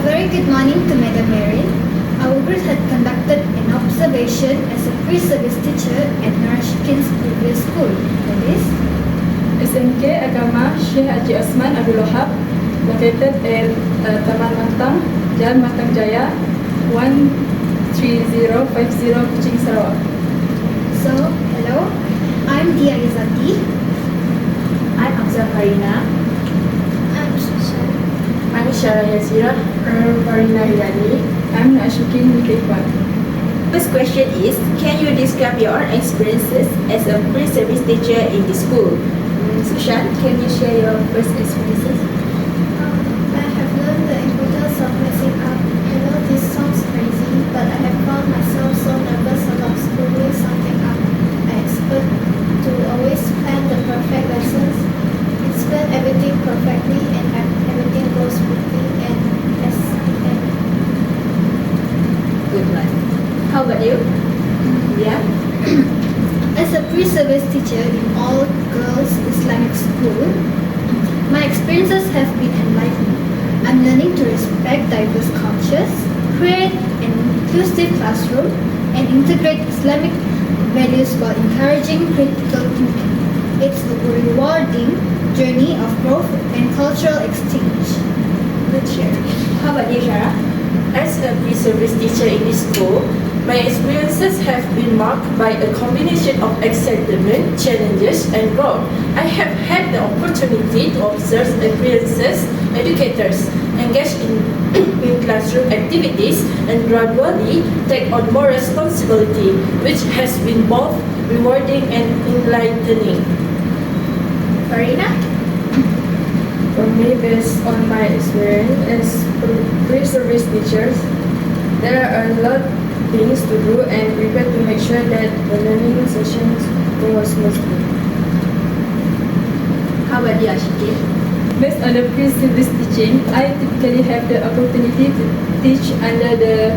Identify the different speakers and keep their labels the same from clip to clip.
Speaker 1: very good morning to Madam Mary. Our group had conducted an observation as a pre-service teacher at Narashikin's previous school, that is
Speaker 2: SMK Agama Syekh Haji Osman Abdul Wahab, located at Taman Matang, Jalan Matang Jaya, 13050 Kuching, Sarawak.
Speaker 1: So, hello, I'm Dia Izati.
Speaker 3: I'm Amza Farina.
Speaker 1: I'm Shushan.
Speaker 3: I'm Syara Yazira. I'm Farina Hirani.
Speaker 2: I'm Nashukin Mikekwan.
Speaker 3: First question is, can you describe your experiences as a pre-service teacher in the school? Sushan, can you share your first experiences?
Speaker 1: I have learned the importance of messing up. I know this sounds crazy, but I have found myself so nervous about screwing something up. I expect to always plan the perfect lessons, explain everything perfectly, and have everything go smoothly and as and
Speaker 3: Good one. How about you? Yeah.
Speaker 1: As a pre-service teacher in all girls Islamic school, my experiences have been enlightening. I'm learning to respect diverse cultures, create an inclusive classroom, and integrate Islamic values while encouraging critical thinking. It's a rewarding journey of growth and cultural exchange.
Speaker 3: Good share. How about you, Shara?
Speaker 4: As a pre-service teacher in this school, my experiences have been marked by a combination of excitement, challenges, and growth. I have had the opportunity to observe experiences, educators engage in classroom activities and gradually take on more responsibility, which has been both rewarding and enlightening.
Speaker 3: Farina?
Speaker 2: For me, based on my experience as pre-service teachers, there are a lot things to do and prepare to make sure that the learning sessions go smoothly.
Speaker 3: How about you, Ashikin?
Speaker 2: Based on the pre-service teaching, I typically have the opportunity to teach under the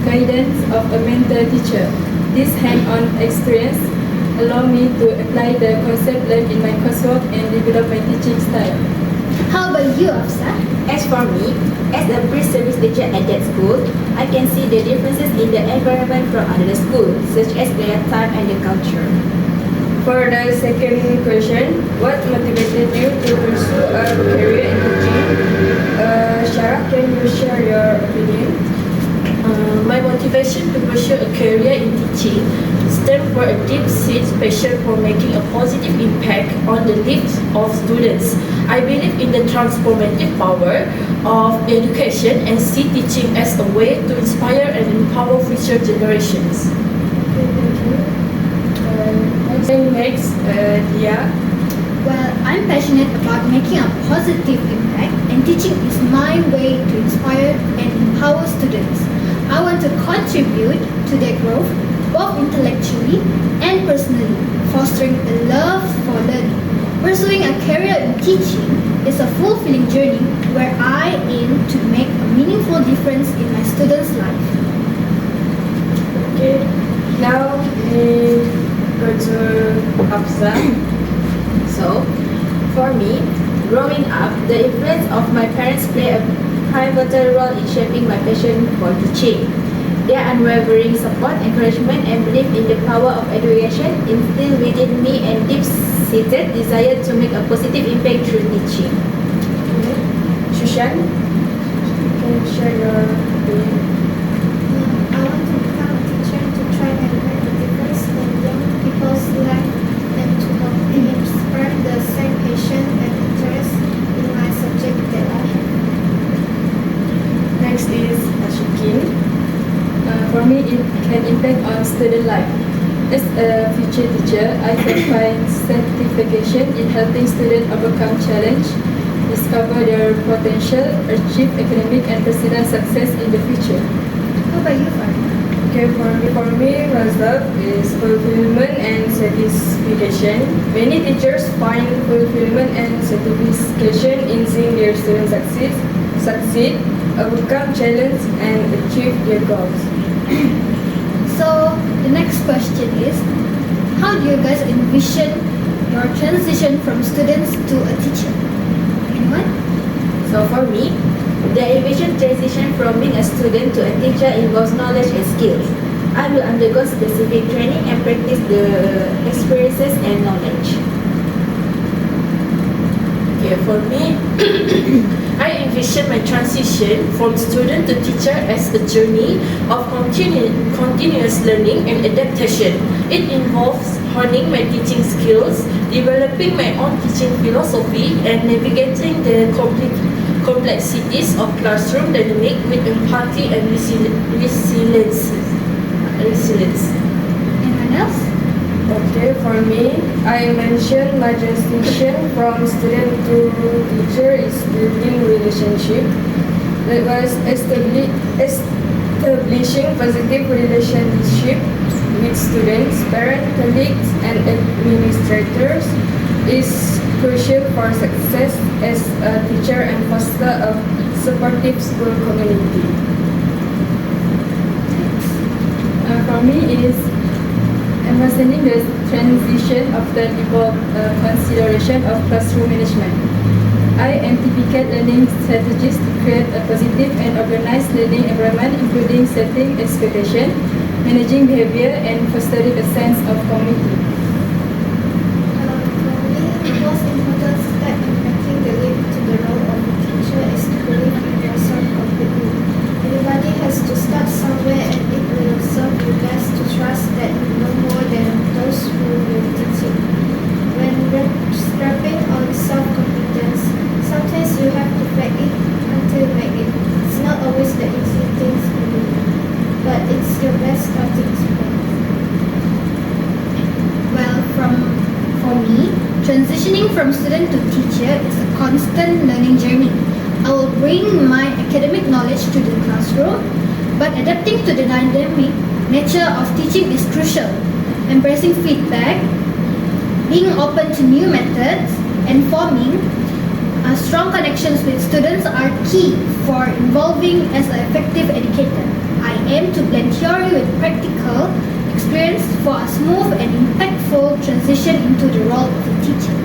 Speaker 2: guidance of a mentor teacher. This hand-on experience allows me to apply the concept learned in my coursework and develop my teaching style.
Speaker 1: How about you, Afsa?
Speaker 3: As for me, as a pre-service teacher at that school, I can see the differences in the environment from other schools, such as their time and the culture.
Speaker 2: For the second question, what motivated you to pursue a career in teaching? Shara, can you share your opinion?
Speaker 4: My motivation to pursue a career in teaching stemmed from a deep-seated passion for making a positive impact on the lives of students. I believe in the transformative power of education and see teaching as a way to inspire and empower future generations.
Speaker 2: Next, Dia.
Speaker 1: Well, I'm passionate about making a positive impact, and teaching is my way to inspire and empower students. I want to contribute to their growth, both intellectually and personally, fostering a love for learning. Pursuing a career in teaching is a fulfilling journey where I aim to make a meaningful difference in my students' life.
Speaker 2: Okay, now we go to Hafsa.
Speaker 3: So, for me, growing up, the influence of my parents played a pivotal role in shaping my passion for teaching. Their unwavering support, encouragement, and belief in the power of education instilled within me a deep-seated desire to make a positive impact through teaching.
Speaker 2: Shushan, can you share your opinion?
Speaker 1: I want to become a teacher to try and make a difference in young people's life and to help inspire the same passion and interest in my subject that I have.
Speaker 2: Next is Ashikin. For me, it can impact on student life. As a future teacher, I can find satisfaction in helping students overcome challenge, discover their potential, achieve academic and personal success in the future.
Speaker 1: How about you, Farina?
Speaker 2: Okay, for me, result is fulfillment and satisfaction. Many teachers find fulfillment and satisfaction in seeing their students succeed, overcome challenge, and achieve their goals.
Speaker 1: So, the next question is, how do you guys envision your transition from students to a teacher? Anyone?
Speaker 3: So for me, the envision transition transition from being a student to a teacher involves knowledge and skills. I will undergo specific training and practice the experiences and knowledge.
Speaker 4: Okay, for me, I envision my transition from student to teacher as a journey of continuous learning and adaptation. It involves honing my teaching skills, developing my own teaching philosophy, and navigating the complexities of classroom dynamic with empathy and resilience.
Speaker 1: Anyone else?
Speaker 2: Okay, for me, I mentioned my transition from student to teacher is building relationship. That was establishing positive relationship with students, parents, colleagues, and administrators is crucial for success as a teacher and foster a supportive school community. For me, it is emphasizing the transition often involve consideration of classroom management. I anticipate learning strategies to create a positive and organized learning environment, including setting expectation, managing behavior, and fostering a sense of community.
Speaker 1: For me, the most important step impacting the leap to the role of a teacher is to believe in yourself completely. Everybody has to start somewhere, and it will serve you best to trust that you know more than those who will teach you. When strapping on self-confidence, sometimes you have to fake it until you make it. It's not always the easy things to do, but it's your best starting point. Well, for me, transitioning from student to teacher is a constant learning journey. I will bring my academic knowledge to the classroom, but adapting to the dynamic nature of teaching is crucial. Embracing feedback, being open to new methods, and forming strong connections with students are key for involving as an effective educator. I aim to blend theory with practical experience for a smooth and impactful transition into the role of a teacher.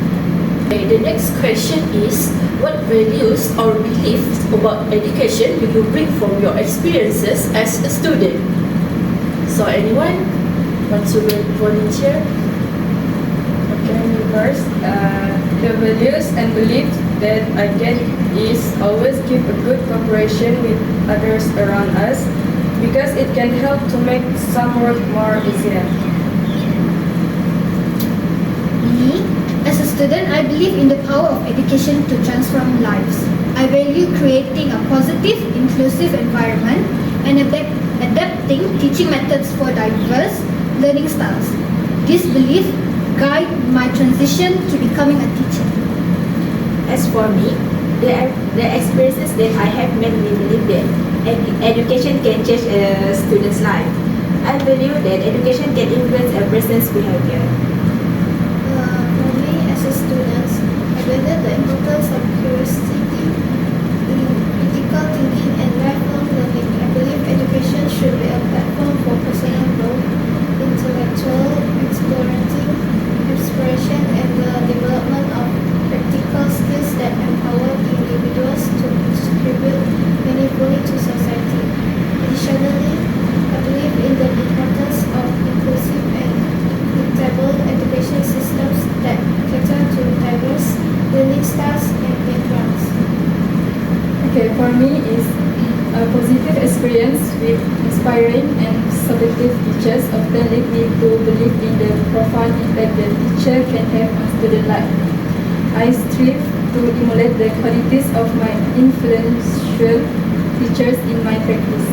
Speaker 4: Okay, the next question is, what values or beliefs about education do you bring from your experiences as a student? So anyone want to volunteer?
Speaker 2: Okay, first, the values and beliefs that I get is always keep a good cooperation with others around us because it can help to make some work more easier.
Speaker 1: Me, as a student, I believe in the power of education to transform lives. I value creating a positive, inclusive environment and adapting teaching methods for diverse learning styles. This belief guide my transition to becoming a teacher.
Speaker 3: As for me, the experiences that I have made me believe that education can change a student's life. I believe that education can influence a person's behavior.
Speaker 1: For me, as a student, I value the importance of curiosity in critical thinking and lifelong learning. I believe education should be a platform for personal growth, intellectual exploration, and the development of practical skills that empower individuals to contribute meaningfully to society. Additionally, I believe in the importance of inclusive and equitable education systems that cater to diverse learning styles and backgrounds.
Speaker 2: Okay, for me is a positive experience with inspiring and supportive teachers often lead me to believe in the profound impact that teacher can have on student life. I strive to emulate the qualities of my influential teachers in my practice.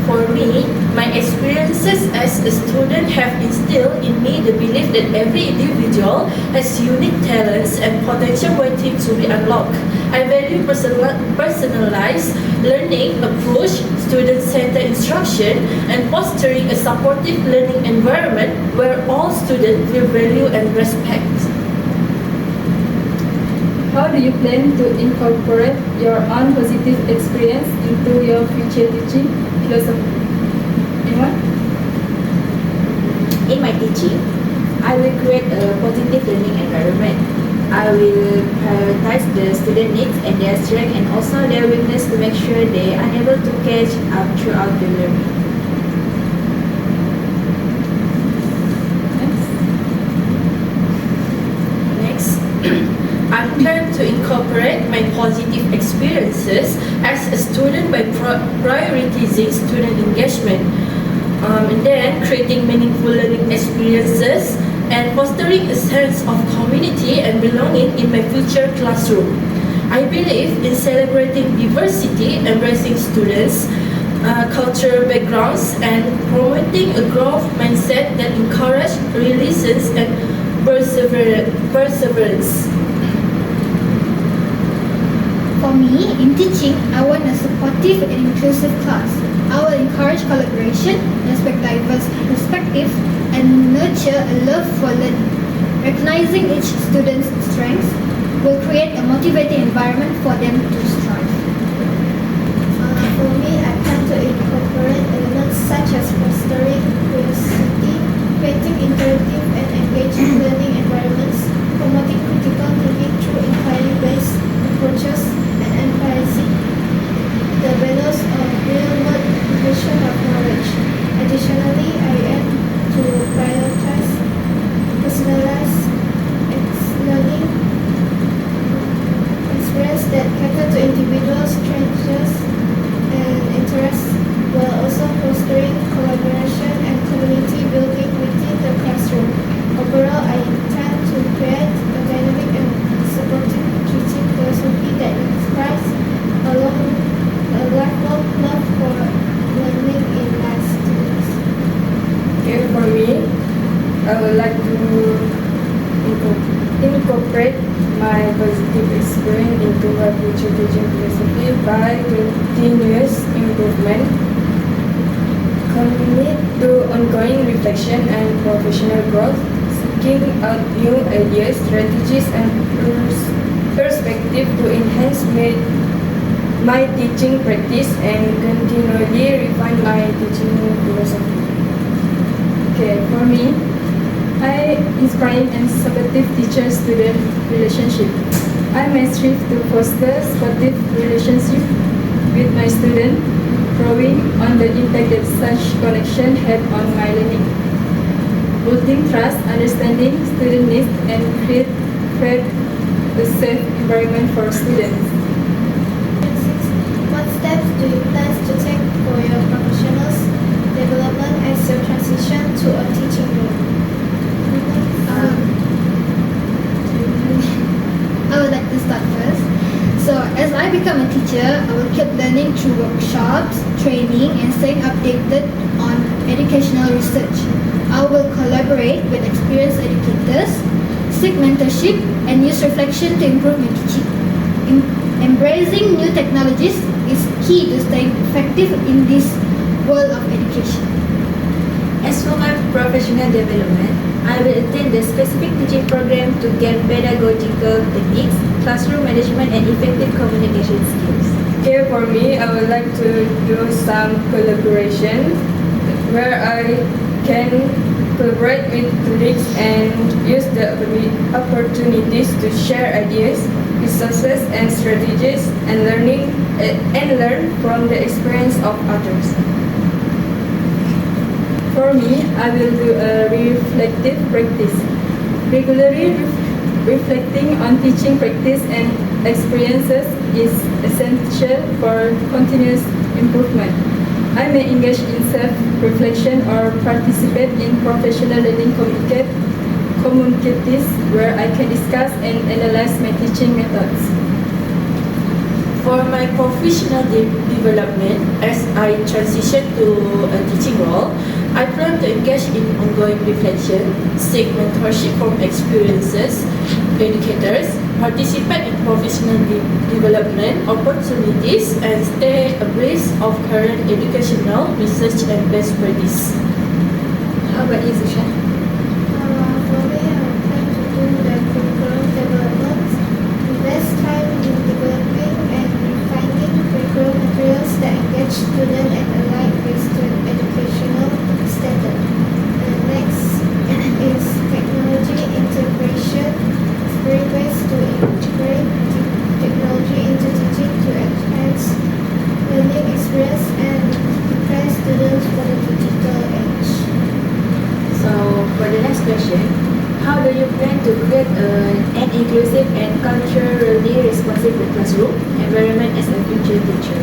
Speaker 4: For me, my experiences as a student have instilled in me the belief that every individual has unique talents and potential waiting to be unlocked. I value personalized learning approach, student-centered instruction, and fostering a supportive learning environment where all students feel value and respect.
Speaker 2: How do you plan to incorporate your own positive experience into your future teaching philosophy? Anyone?
Speaker 3: In my teaching, I will create a positive learning environment. I will prioritize the student needs and their strength and also their weakness to make sure they are able to catch up throughout the learning.
Speaker 4: Next, I plan to incorporate my positive experiences as a student by prioritizing student engagement, and then creating meaningful learning experiences and fostering a sense of community and belonging in my future classroom. I believe in celebrating diversity, embracing students' cultural backgrounds, and promoting a growth mindset that encourages resilience and perseverance.
Speaker 1: For me, in teaching, I want a supportive and inclusive class. I will encourage collaboration, respect diverse perspectives, and nurture a love for learning. Recognizing each student's strengths will create a motivating environment for them to strive.
Speaker 5: For me, I plan to incorporate elements such as fostering curiosity, creating interactive and engaging learning environments, promoting critical thinking through inquiry-based approaches, and emphasizing the values of real-world application of knowledge. Additionally, I aim to prioritize personalized learning experience that cater to individual strengths and interests, while also fostering collaboration and community building within the classroom. Overall, I intend to create a dynamic and supportive teaching philosophy that inspires a lifelong love for learning in my students.
Speaker 2: Okay, for me, I would like to incorporate my positive experience into my future teaching philosophy by continuous improvement, commit to ongoing reflection and professional growth, seeking out new ideas, strategies, and perspective to enhance my teaching practice and continually refine my teaching philosophy. Okay, for me, I inspiring and supportive teacher-student relationship. I may strive to foster supportive relationship with my student, drawing on the impact that such connection had on my learning. Building trust, understanding student needs, and create a safe environment for students.
Speaker 5: What steps do you plan to take for your professional's development as you transition to a teaching role?
Speaker 1: I would like to start first. So, as I become a teacher, I will keep learning through workshops, training, and staying updated on educational research. I will collaborate with experienced educators, seek mentorship, and use reflection to improve my teaching. Embracing new technologies is key to staying effective in this world of education.
Speaker 3: As for my professional development, I will attend the specific teaching program to gain pedagogical techniques, classroom management, and effective communication skills.
Speaker 2: Here for me, I would like to do some collaboration where I can collaborate with colleagues and use the opportunities to share ideas, resources, and strategies, and learn from the experience of others. For me, I will do a reflective practice. Regularly reflecting on teaching practice and experiences is essential for continuous improvement. I may engage in self-reflection or participate in professional learning communities where I can discuss and analyze my teaching methods.
Speaker 4: For my professional development, as I transition to a teaching role, I plan to engage in ongoing reflection, seek mentorship from experienced educators, participate in professional development opportunities, and stay abreast of current educational research and best practice.
Speaker 3: How about you, Zushan?
Speaker 5: For me, I plan to do the curriculum development, invest time in developing and refining curriculum materials that engage students and align with student educational standard. Next is technology integration, spirit-based
Speaker 3: inclusive and culturally responsive classroom environment as a future teacher.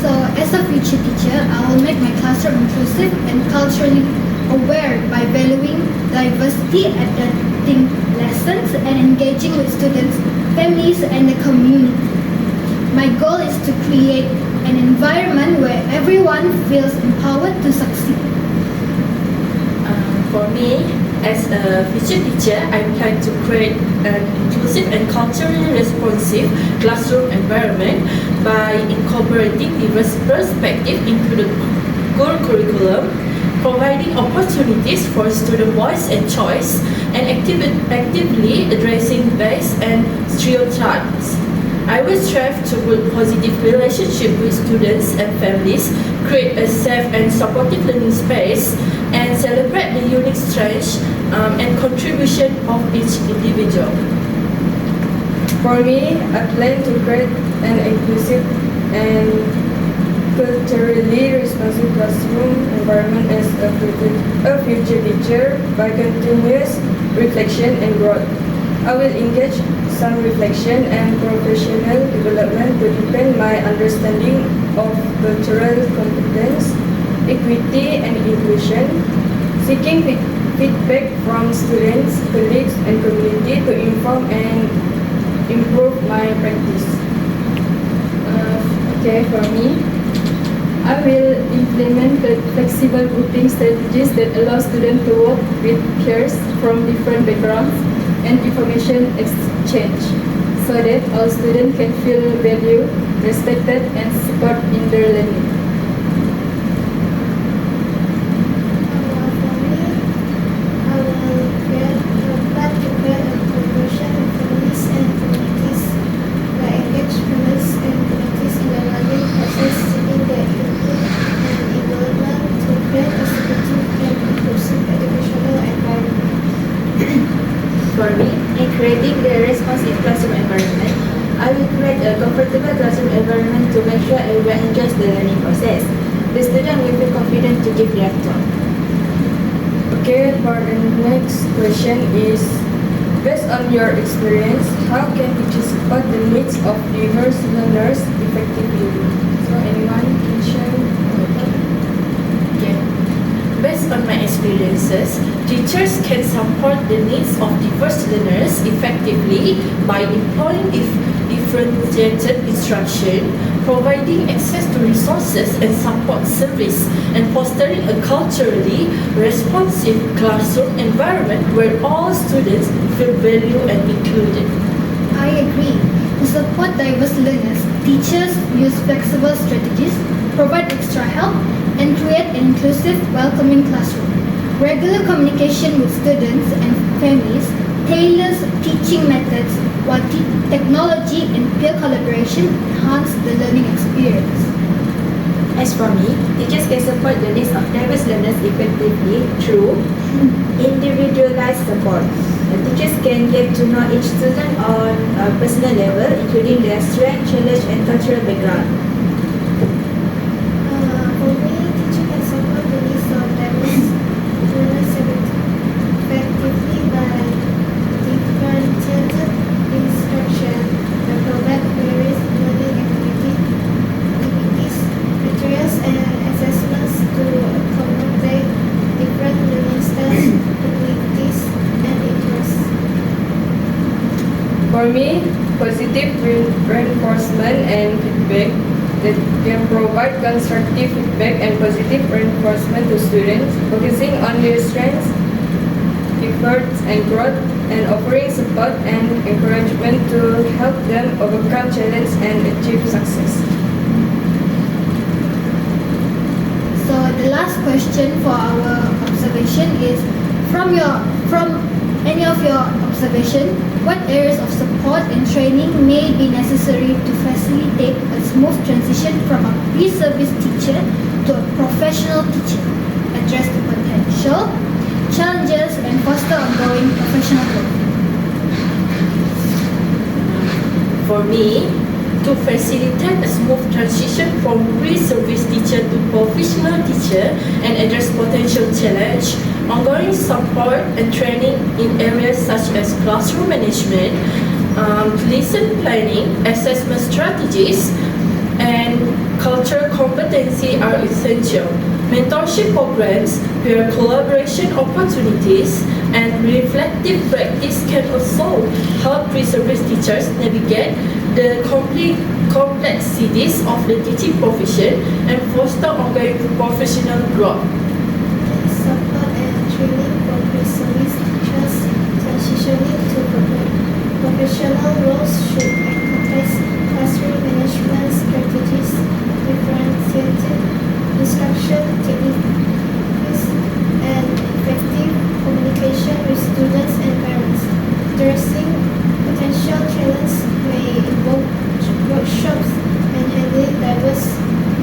Speaker 1: So, as a future teacher, I will make my classroom inclusive and culturally aware by valuing diversity, adapting lessons, and engaging with students, families, and the community. My goal is to create an environment where everyone feels empowered to succeed.
Speaker 4: For me, as a future teacher, I plan to create an inclusive and culturally responsive classroom environment by incorporating diverse perspectives into the core curriculum, providing opportunities for student voice and choice, and actively addressing bias and stereotypes. I will strive to build positive relationships with students and families, create a safe and supportive learning space, and celebrate the unique strengths and contribution of each individual.
Speaker 2: For me, I plan to create an inclusive and culturally responsive classroom environment as a future teacher by continuous reflection and growth. I will engage some reflection and professional development to deepen my understanding of cultural competence, equity and inclusion, seeking feedback from students, colleagues and community to inform and improve my practice. For me, I will implement the flexible grouping strategies that allow students to work with peers from different backgrounds and information exchange so that all students can feel valued, respected and supported in their learning.
Speaker 5: For me, I will plan to create a collaboration with families and communities by engage families and communities in the learning process, seeking their input and involvement to create a supportive and inclusive educational environment.
Speaker 3: For me, in creating the responsive classroom environment, I will create a comfortable classroom environment to make sure everyone enjoys the learning process. The student will feel confident to give their thought.
Speaker 2: Okay, for the next question is, based on your experience, how can teachers support the needs of diverse learners effectively? So anyone can share?
Speaker 4: Based on my experiences, teachers can support the needs of diverse learners effectively by employing differentiated instruction, providing access to resources and support service, and fostering a culturally responsive classroom environment where all students feel valued and included.
Speaker 1: I agree. To support diverse learners, teachers use flexible strategies, provide extra help, and create an inclusive, welcoming classroom. Regular communication with students and families tailors teaching methods, while technology and peer collaboration enhance the learning experience.
Speaker 3: As for me, teachers can support the needs of diverse learners effectively through individualized support. Teachers can get to know each student on a personal level, including their strength, challenge, and cultural background.
Speaker 5: For me, teacher can support the needs of diverse learners effectively by differentiated instruction and provide various learning activities, materials, and assessments to accommodate different learning styles, abilities, and interests.
Speaker 2: For me, positive reinforcement and feedback that can provide constructive feedback and positive reinforcement to students, focusing on their strengths, efforts and growth, and offering support and encouragement to help them overcome challenges and achieve success.
Speaker 1: So the last question for our observation is, from any of your observation, what areas of support and training may be necessary to facilitate a smooth transition from a pre-service teacher to a professional teacher, address the potential, challenges, and foster ongoing professional growth?
Speaker 4: For me, to to facilitate a smooth transition from pre-service teacher to professional teacher and address potential challenge, ongoing support and training in areas such as classroom management, lesson planning, assessment strategies, and cultural competency are essential. Mentorship programs, peer collaboration opportunities, and reflective practice can also help pre-service teachers navigate the complexities of the teaching profession and foster ongoing professional growth.
Speaker 5: Support and training for pre-service teachers transitioning to professional roles should encompass classroom management strategies, differentiated instruction techniques, and effective communication with students and parents. Addressing potential challenges may involve workshops and handling diverse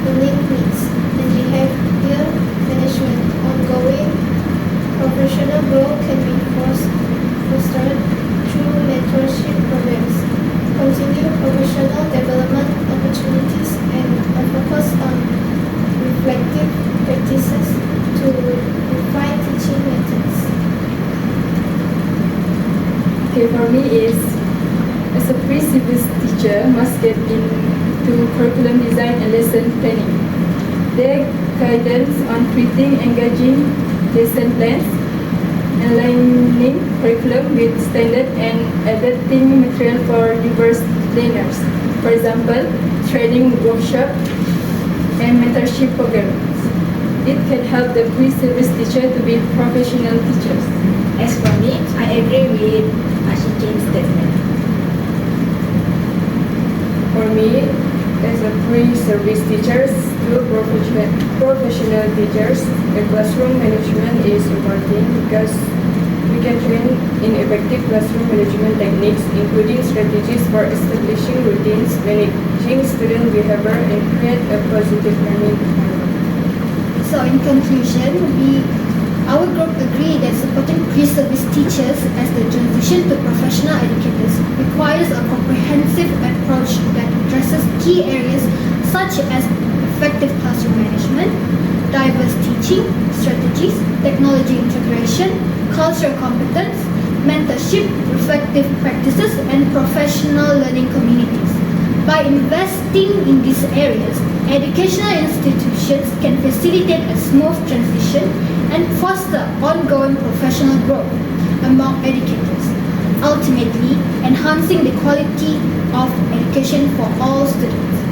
Speaker 5: learning needs and behavior management. Ongoing professional growth can be fostered through mentorship programs, continued professional development opportunities, and a focus on reflective practices to refine teaching methods.
Speaker 2: Okay, for me is as a pre-service teacher must get into curriculum design and lesson planning. Their guidance on creating engaging lesson plans, aligning curriculum with standard and adapting material for diverse learners. For example, training workshop and mentorship programs. It can help the pre-service teacher to be professional teachers.
Speaker 3: As for me, I agree with Ashikin's statement.
Speaker 6: For me, as a pre-service teachers to professional teachers, the classroom management is important because we can train in effective classroom management techniques, including strategies for establishing routines, managing student behavior, and create a positive learning environment.
Speaker 1: So in conclusion, our group agree that supporting pre-service teachers as they transition to professional educators requires a comprehensive approach that addresses key areas such as effective classroom management, diverse teaching strategies, technology integration, cultural competence, mentorship, reflective practices, and professional learning communities. By investing in these areas, educational institutions can facilitate a smooth transition and foster ongoing professional growth among educators, ultimately enhancing the quality of education for all students.